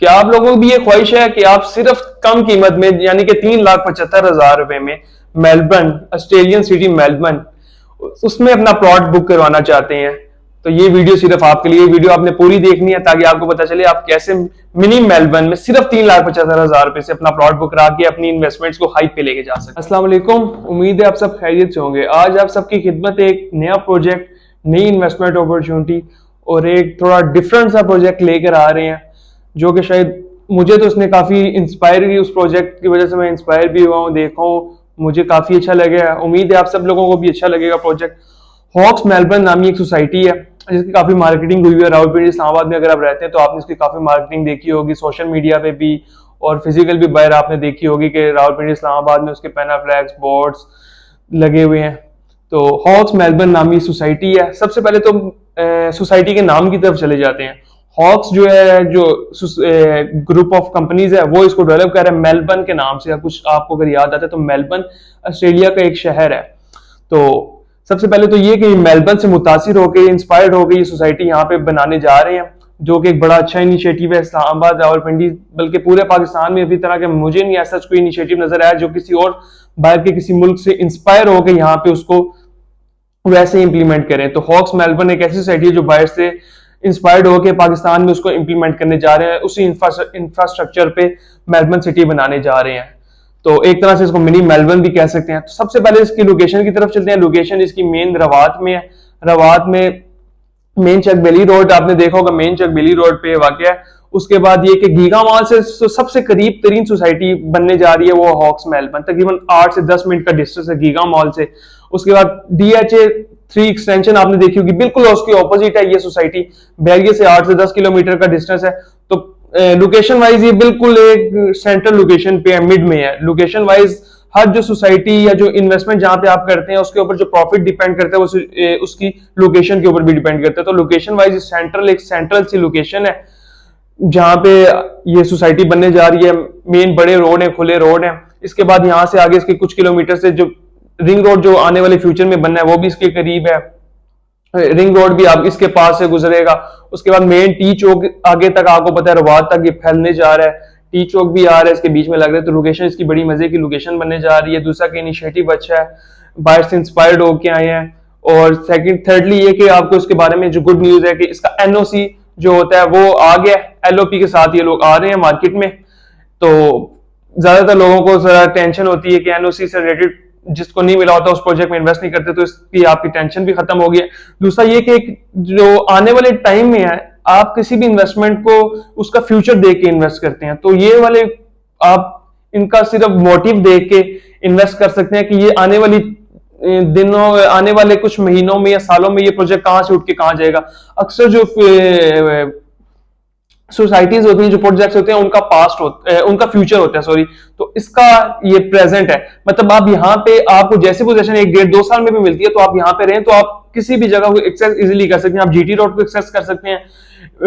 क्या आप लोगों की भी ये ख्वाहिश है कि आप सिर्फ कम कीमत में यानी कि 3,75,000 रुपए में मेलबर्न, ऑस्ट्रेलियन सिटी मेलबर्न, उसमें अपना प्लॉट बुक करवाना चाहते हैं? तो ये वीडियो सिर्फ आपके लिए, वीडियो आपने पूरी देखनी है ताकि आपको पता चले आप कैसे मिनी मेलबर्न में सिर्फ 3,75,000 रुपए से अपना प्लॉट बुक करा के अपनी इन्वेस्टमेंट्स को हाइप पे लेके जा सकते। अस्सलाम वालेकुम, उम्मीद है आप सब खैरियत से होंगे। आज आप सबकी खिदमत एक नया प्रोजेक्ट, नई इन्वेस्टमेंट अपॉर्चुनिटी और एक थोड़ा डिफरेंट सा प्रोजेक्ट लेकर आ रहे हैं, जो कि शायद मुझे तो उसने काफी इंस्पायर की, उस प्रोजेक्ट की वजह से मैं इंस्पायर भी हुआ हूँ, देखा हूँ, मुझे काफी अच्छा लगा। उम्मीद है आप सब लोगों को भी अच्छा लगेगा प्रोजेक्ट। हॉक्स मेलबर्न नामी एक सोसाइटी है जिसकी काफी मार्केटिंग हुई है। रावलपिंडी इस्लामाबाद में अगर आप रहते हैं तो आपने इसकी काफी मार्केटिंग देखी होगी, सोशल मीडिया पे भी और फिजिकल भी बाहर आपने देखी होगी कि रावलपिंडी इस्लामाबाद में उसके पैना फ्लैग्स बोर्ड्स लगे हुए हैं। तो हॉक्स मेलबर्न नामी सोसाइटी है। सबसे पहले तो सोसाइटी के नाम की तरफ चले जाते हैं। हॉक्स जो है, जो ग्रुप ऑफ कंपनीज है, वो इसको डेवलप कर रहे हैं मेलबर्न के नाम से। कुछ आपको अगर याद आता है तो मेलबर्न ऑस्ट्रेलिया का एक शहर है। तो सबसे पहले तो ये कि मेलबर्न से मुतासिर होकर, इंस्पायर्ड होकर ये सोसाइटी यहाँ पे बनाने जा रहे हैं, जो कि एक बड़ा अच्छा इनिशिएटिव है। इस्लामाबाद, रावलपिंडी, बल्कि पूरे पाकिस्तान में अभी तरह के मुझे नहीं ऐसा कोई इनिशिएटिव नजर आया जो किसी और बाहर के किसी मुल्क से इंस्पायर होकर यहाँ पे उसको वैसे इंप्लीमेंट करें। तो हॉक्स मेलबर्न एक ऐसी सोसाइटी है जो बाहर से इंस्पायर्ड होकर पाकिस्तान में उसको इंप्लीमेंट करने जा रहे हैं। उसी इंफ्रास्ट्रक्चर पे मेलबर्न सिटी बनाने जा रहे हैं। तो एक तरह से इसको मिनी मेलबर्न भी कह सकते हैं। तो सबसे पहले इसकी लोकेशन की तरफ चलते हैं। लोकेशन इसकी मेन रवात में है। रवात में मेन चक बेली रोड आपने देखा होगा, मेन चक बेली रोड पे वाक़या है। उसके बाद ये कि गीगा मॉल से सबसे करीब तरीन सोसाइटी बनने जा रही है वो हॉक्स मेलबर्न, तकरीबन 8 से 10 मिनट का डिस्टेंस है गीगा मॉल से। उसके बाद DHA3 एक्सटेंशन आपने देखी होगी, बिल्कुल उसके ऑपोजिट है ये सोसाइटी। बैरियर से 8 से 10 किलोमीटर का डिस्टेंस है। तो लोकेशन वाइज ये बिल्कुल एक सेंट्रल लोकेशन पे है, मिड में है। लोकेशन वाइज हर जो सोसाइटी या जो इन्वेस्टमेंट जहां पे आप करते हैं उसके ऊपर जो प्रॉफिट डिपेंड करता है वो उसकी लोकेशन के ऊपर भी डिपेंड करता है। तो लोकेशन वाइज एक सेंट्रल सी लोकेशन है जहां पे ये सोसाइटी बनने जा रही है। मेन बड़े रोड है, खुले रोड है। इसके बाद यहाँ से आगे इसके कुछ किलोमीटर से जो रिंग रोड जो आने वाले फ्यूचर में बनना है वो भी इसके करीब है। रिंग रोड भी आप इसके पास से गुजरेगा। उसके बाद मेन टी चौक आगे तक आपको पता है रवात तक ये फैलने जा रहा है। टी चौक भी आ रहा है इसके बीच में लग रहा है। तो लोकेशन इसकी बड़ी मजे की लोकेशन बनने जा रही है। दूसरा का इनिशिएटिव अच्छा है, बाहर से इंस्पायर्ड होके आए हैं। और थर्डली ये कि आपको इसके बारे में जो गुड न्यूज है कि इसका NOC जो होता है वो आ गया। LOP के साथ ये लोग आ रहे हैं मार्केट में। तो ज्यादातर लोगों को जरा टेंशन होती है कि NOC से रिलेटेड जिसको नहीं मिला होता उस प्रोजेक्ट में इन्वेस्ट नहीं करते, तो इसकी आपकी टेंशन भी खत्म होगी। दूसरा ये कि जो आने वाले टाइम में है आप किसी भी इन्वेस्टमेंट को उसका फ्यूचर देख के इन्वेस्ट करते हैं, तो ये वाले आप इनका सिर्फ मोटिव देख के इन्वेस्ट कर सकते हैं कि ये आने वाली दिनों, आने वाले कुछ महीनों में या सालों में ये प्रोजेक्ट कहां से उठ के कहां जाएगा। अक्सर जो सोसाइटीज होती हैं, जो प्रोजेक्ट्स होते हैं, उनका पास्ट होता है, उनका फ्यूचर होता है, सॉरी। तो इसका ये प्रेजेंट है। मतलब आप यहाँ पे आपको जैसे पोजीशन 1-1.5-2 साल में भी मिलती है तो आप यहाँ पे रहें तो आप किसी भी जगह को एक्सेस इजीली कर सकते हैं। आप GT रोड को एक्सेस कर सकते हैं।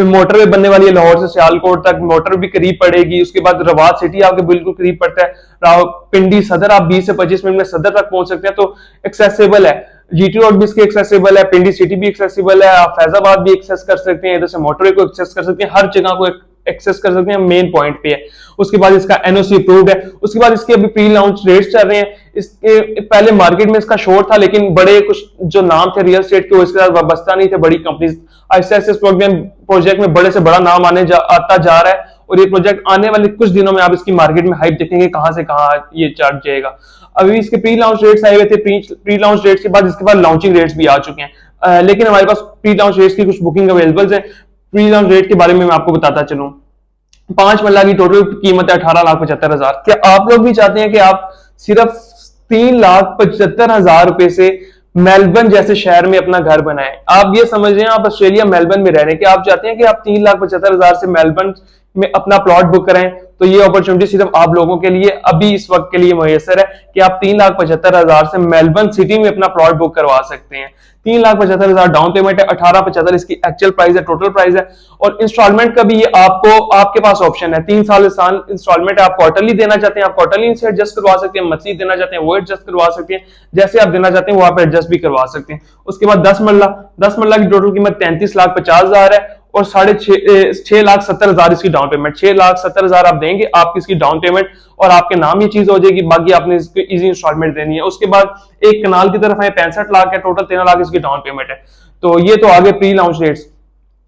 मोटरवे बनने वाली है लाहौर से सियालकोट तक, मोटर भी करीब पड़ेगी। उसके बाद रवात सिटी आपके बिल्कुल करीब पड़ता है। रावलपिंडी सदर आप 20 से 25 मिनट में सदर तक पहुंच सकते हैं, तो एक्सेसिबल है। GT रोड भी इसके एक्सेसिबल है, पिंडी सिटी भी एक्सेसिबल है, आप फैजाबाद भी एक्सेस कर सकते हैं, इधर से मोटरवे को एक्सेस कर सकते हैं, हर जगह को एक्सेस कर सकते हैं, मेन पॉइंट पे है। उसके बाद इसका NOC अप्रूव्ड है। उसके बाद इसके अभी प्री लॉन्च रेट्स चल रहे हैं। इसके पहले मार्केट में इसका शोर था, लेकिन बड़े कुछ जो नाम थे रियल एस्टेट के वो इसके साथ वाबस्ता नहीं थे, बड़ी कंपनीज। ऐसे प्रोजेक्ट में बड़े से बड़ा नाम आता जा रहा है और ये प्रोजेक्ट आने वाले कुछ दिनों में आप इसकी मार्केट में हाइप देखेंगे कहां से कहां ये चार्ट जाएगा। अभी इसके प्री लॉन्च रेट्स आए हुए थे। प्री लॉन्च रेट्स के बाद इसके बाद लॉन्चिंग रेट्स भी आ चुके हैं। लेकिन हमारे पास प्री लॉन्च रेट्स की कुछ बुकिंग अवेलेबल है। प्री लॉन्च रेट के बारे में मैं आपको बताता चलूं। 5 मरला की टोटल कीमत है 18,75,000। क्या आप लोग भी चाहते हैं कि आप सिर्फ 3,75,000 रुपए से मेलबर्न जैसे शहर में अपना घर बनाएं? आप ये समझ रहे हैं आप ऑस्ट्रेलिया मेलबर्न में रह रहे हैं कि आप चाहते हैं कि आप 3,75,000 से मेलबर्न में अपना प्लॉट बुक करें, तो ये अपॉर्चुनिटी सिर्फ आप लोगों के लिए अभी इस वक्त के लिए मुयसर है कि आप 3,75,000 से मेलबर्न सिटी में अपना प्लॉट बुक करवा सकते हैं। 3,75,000 डाउन पेमेंट है, 18,75,000 इसकी एक्चुअल प्राइस है, टोटल प्राइस है। और इंस्टॉलमेंट का भी ये आपको आपके पास ऑप्शन है। 3 साल इंस्टॉलमेंट आप क्वार्टरली देना चाहते हैं, आप क्वार्टरली से एडजस्ट करवा सकते हैं। मंथली देना चाहते हैं वो एडजस्ट करवा सकते हैं। जैसे आप देना चाहते हैं वो आप एडजस्ट भी करवा सकते हैं। उसके बाद 10 मरला की टोटल कीमत 33,50,000 है और 6,70,000 इसकी डाउन पेमेंट। 6,70,000 आप देंगे, आपकी इसकी डाउन पेमेंट और आपके नाम ये चीज हो जाएगी, बाकी आपने इसकी इजी इंस्टॉलमेंट देनी है। उसके बाद एक कनाल की तरफ है 65 लाख है, टोटल 13 लाख इसकी डाउन पेमेंट है। तो ये तो आगे प्री लॉन्च रेट्स।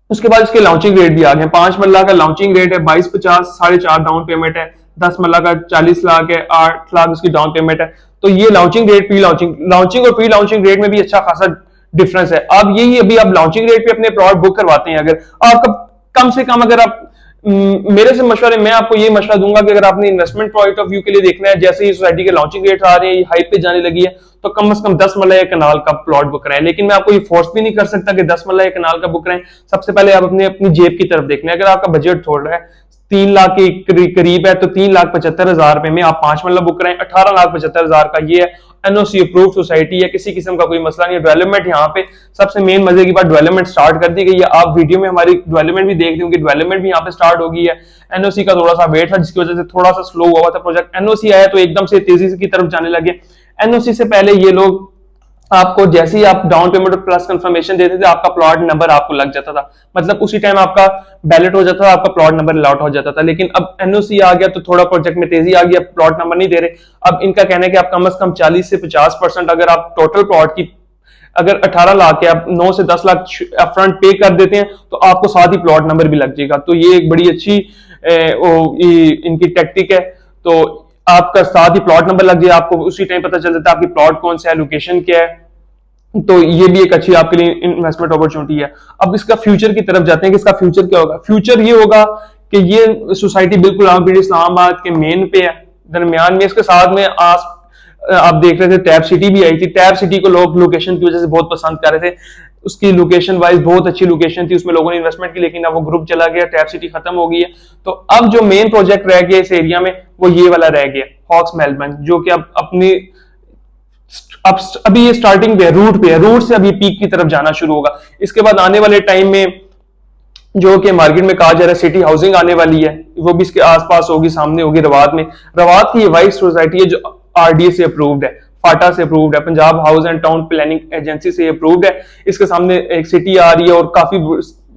उसके बाद इसके लॉन्चिंग रेट भी आ गए। 5 मरला का लॉन्चिंग रेट है 22,50, 4.5 डाउन पेमेंट है। 10 मरला का 40 लाख है, 8 लाख इसकी डाउन पेमेंट है। तो ये लॉन्चिंग रेट, प्री लॉन्चिंग और प्री लॉन्चिंग रेट में भी अच्छा खासा डिफरेंस है। अब यही अभी आप लॉन्चिंग रेट पे अपने प्लॉट बुक करवाते हैं, अगर आपका कम से कम, अगर आप मेरे से मशवरे, मैं आपको ये मशवरा दूंगा कि अगर आपने इन्वेस्टमेंट पॉइंट ऑफ व्यू के लिए देखना है, जैसे ही सोसाइटी के लॉन्चिंग रेट आ रहे हैं, हाइप पे जाने लगी है, तो कम से कम 10 मरला या कनाल का प्लॉट बुक कराएं। लेकिन मैं आपको ये फोर्स भी नहीं कर सकता कि 10 मरला या कनाल का बुक कराएं। सबसे पहले आप अपनी जेब की तरफ देखना है। अगर आपका बजट थोड़ा है 3 लाख के करीब है, तो 3,75,000 रुपए में आप 5 मरला बुक कराएं। 18,75,000 का ये है। एनओसी अप्रूव सोसाइटी है, किसी किस्म का कोई मसला नहीं है। डेवलपमेंट यहाँ पे सबसे मेन मजे की बात, डेवलपमेंट स्टार्ट कर दी गई है। आप वीडियो में हमारी डेवलपमेंट भी देख रहे होंगे, डेवलपमेंट भी यहाँ पे स्टार्ट हो गई है। एनओसी का थोड़ा सा वेट था, जिसकी वजह से थोड़ा सा स्लो हुआ था प्रोजेक्ट। एनओसी आया तो एकदम से तेजी की तरफ जाने लगे। एनओसी से पहले ये लोग आपको जैसे ही आप डाउन पेमेंट प्लस कंफर्मेशन देते थे, आपका प्लॉट नंबर आपको लग जाता था, मतलब उसी टाइम आपका बैलेट हो जाता था, आपका प्लॉट नंबर अलॉट हो जाता था। लेकिन अब एनओसी आ गया तो थोड़ा प्रोजेक्ट में तेजी आ गई, अब प्लॉट नंबर नहीं दे रहे। अब इनका कहना है कि आप कम से कम 40 से 50% अगर आप टोटल प्लॉट की, अगर 18 लाख है, आप 9 से 10 लाख अपफ्रंट पे कर देते हैं, तो आपको साथ ही प्लॉट नंबर भी लग जाएगा। तो ये एक बड़ी अच्छी इनकी टैक्टिक है। तो आपका साथ ही प्लॉट नंबर लग जाए, आपको उसी टाइम पता चल जाता है आपकी प्लॉट कौन सा है, लोकेशन क्या है। तो ये भी एक अच्छी आपके लिए इन्वेस्टमेंट अपॉर्चुनिटी है। अब इसका फ्यूचर की तरफ जाते हैं कि इसका फ्यूचर क्या होगा। फ्यूचर ये होगा कि ये सोसाइटी बिल्कुल इस्लामाबाद के मेन पे है, दरमियान में। इसके साथ में आप देख रहे थे टैब सिटी भी आई थी। टैब सिटी को लोग लोकेशन की वजह से बहुत पसंद कर रहे थे, उसकी लोकेशन वाइज बहुत अच्छी लोकेशन थी, उसमें लोगों ने इन्वेस्टमेंट की। लेकिन अब वो ग्रुप चला गया, टैब सिटी खत्म हो गई है। तो अब जो मेन प्रोजेक्ट रह गया इस एरिया में, वो ये वाला रह गया, हॉक्स मेलबर्न, जो कि अब अभी ये स्टार्टिंग पे है, रूट से अभी पीक की तरफ जाना शुरू होगा। इसके बाद आने वाले टाइम में जो कि मार्केट में कहा जा रहा है सिटी हाउसिंग आने वाली है, वो भी इसके आसपास होगी, सामने होगी रवात में। रवात की ये वाइस सोसाइटी है जो आरडीए से अप्रूव्ड है, फाटा से अप्रूव्ड है, Punjab house and town planning agency से अप्रूव्ड है। इसके सामने एक सिटी आ रही है और काफी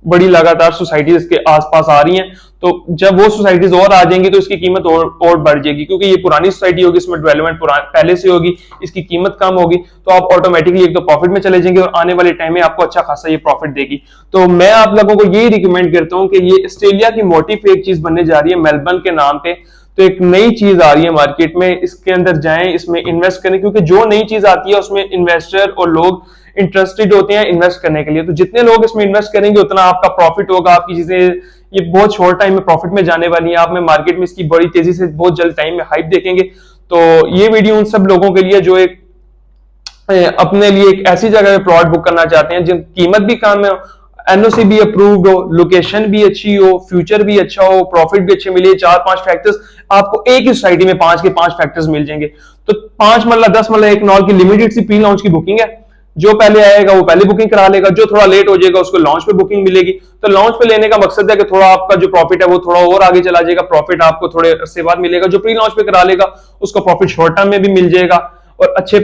बड़ी लगातार सोसाइटीज इसके आसपास आ रही हैं। तो जब वो सोसाइटीज और आ जाएंगी तो इसकी कीमत और बढ़ जाएगी, क्योंकि ये पुरानी सोसाइटी होगी, इसमें डेवलपमेंट पहले से होगी, इसकी कीमत कम होगी। तो आप ऑटोमेटिकली एक तो प्रॉफिट में चले जाएंगे और आने वाले टाइम में आपको अच्छा खासा ये प्रॉफिट देगी। तो मैं आप लोगों को यही रिकमेंड करता हूँ कि ये ऑस्ट्रेलिया की मोटिव एक चीज बनने जा रही है मेलबर्न के नाम पे। तो एक नई चीज आ रही है मार्केट में, इसके अंदर जाएं, इसमें इन्वेस्ट करें, क्योंकि जो नई चीज आती है उसमें इन्वेस्टर और लोग इंटरेस्टेड होते हैं इन्वेस्ट करने के लिए। तो जितने लोग इसमें इन्वेस्ट करेंगे उतना आपका प्रॉफिट होगा, आपकी चीजें ये बहुत शॉर्ट टाइम में प्रॉफिट में जाने वाली है। आप में मार्केट में इसकी बड़ी तेजी से बहुत जल्द टाइम में हाइप देखेंगे। तो ये वीडियो उन सब लोगों के लिए जो एक अपने लिए एक ऐसी जगह पे प्लॉट बुक करना चाहते हैं जिन कीमत भी कम है, एनओसी भी अप्रूव्ड हो, लोकेशन भी अच्छी हो, फ्यूचर भी अच्छा हो, प्रॉफिट भी अच्छे मिले। 4-5 फैक्टर्स आपको एक ही सोसाइटी में 5 के 5 फैक्टर्स मिल जाएंगे। तो 5 मरला 10 मरला एक नॉल की लिमिटेड सी प्री लॉन्च की बुकिंग है। जो पहले आएगा वो पहले बुकिंग करा लेगा, जो थोड़ा लेट हो जाएगा उसको लॉन्च पे बुकिंग मिलेगी। तो लॉन्च पे लेने का मकसद है कि थोड़ा आपका जो प्रॉफिट है वो थोड़ा और आगे चला जाएगा, प्रॉफिट आपको थोड़े अरसे बाद मिलेगा। जो प्री लॉन्च पे करा लेगा उसको प्रॉफिट शॉर्ट टर्म में भी मिल जाएगा और अच्छे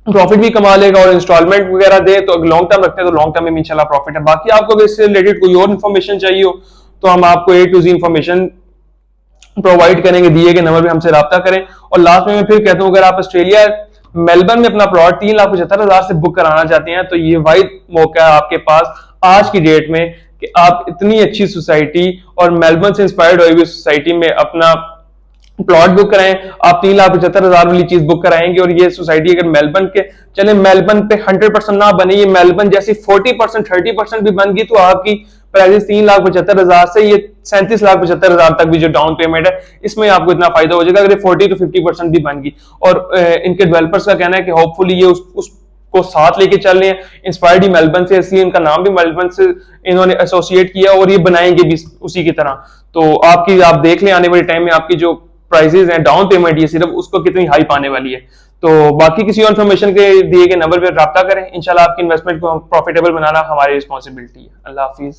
प्रॉफिट भी कमा लेगा। और इंस्टॉलमेंट वगैरह दे तो लॉन्ग टर्म रखते हैं तो लॉन्ग टर्म में इंशाल्लाह प्रॉफिट है। बाकी आपको अगर इससे रिलेटेड कोई और इन्फॉर्मेशन चाहिए हो तो हम आपको A to Z information provide करेंगे, दिए गए नंबर पे हमसे राब्ता करें। और लास्ट में मैं फिर कहता हूं, अगर आप ऑस्ट्रेलिया मेलबर्न में अपना प्लॉट 3,75,000 से बुक कराना चाहते हैं तो ये वाहिद मौका है आपके पास आज की डेट में कि आप इतनी अच्छी सोसाइटी और मेलबर्न से इंस्पायर्ड हुई सोसाइटी में अपना प्लॉट बुक कराएं। आप 3,75,000 वाली चीज बुक कराएंगे और ये सोसाइटी अगर मेलबर्न के चले, मेलबर्न पे 100% ना बने, ये मेलबर्न जैसी 40% 30% भी बन गई तो आपकी प्राइस 3,75,000 से ये 37,75,000 तक भी जो डाउन पेमेंट है इसमें आपको इतना फायदा हो जाएगा अगर 40 to 50% भी बन गई। और इनके डेवलपर्स का कहना है कि होपफुली ये उसको साथ लेके चल रहे हैं। इंस्पायर्ड ही मेलबर्न से, इसलिए इनका नाम भी मेलबर्न से इन्होंने एसोसिएट किया और ये बनाएंगे भी उसी की तरह। तो आप देख लें आने वाले टाइम में आपकी जो प्राइसेस हैं, डाउन पेमेंट ये सिर्फ उसको कितनी हाइप आने वाली है। तो बाकी किसी और इन्फॉर्मेशन के दिए गए नंबर पर राब्ता करें। इंशाल्लाह आपकी इन्वेस्टमेंट को प्रॉफिटेबल बनाना हमारी रिस्पॉन्सिबिलिटी है। अल्लाह हाफिज।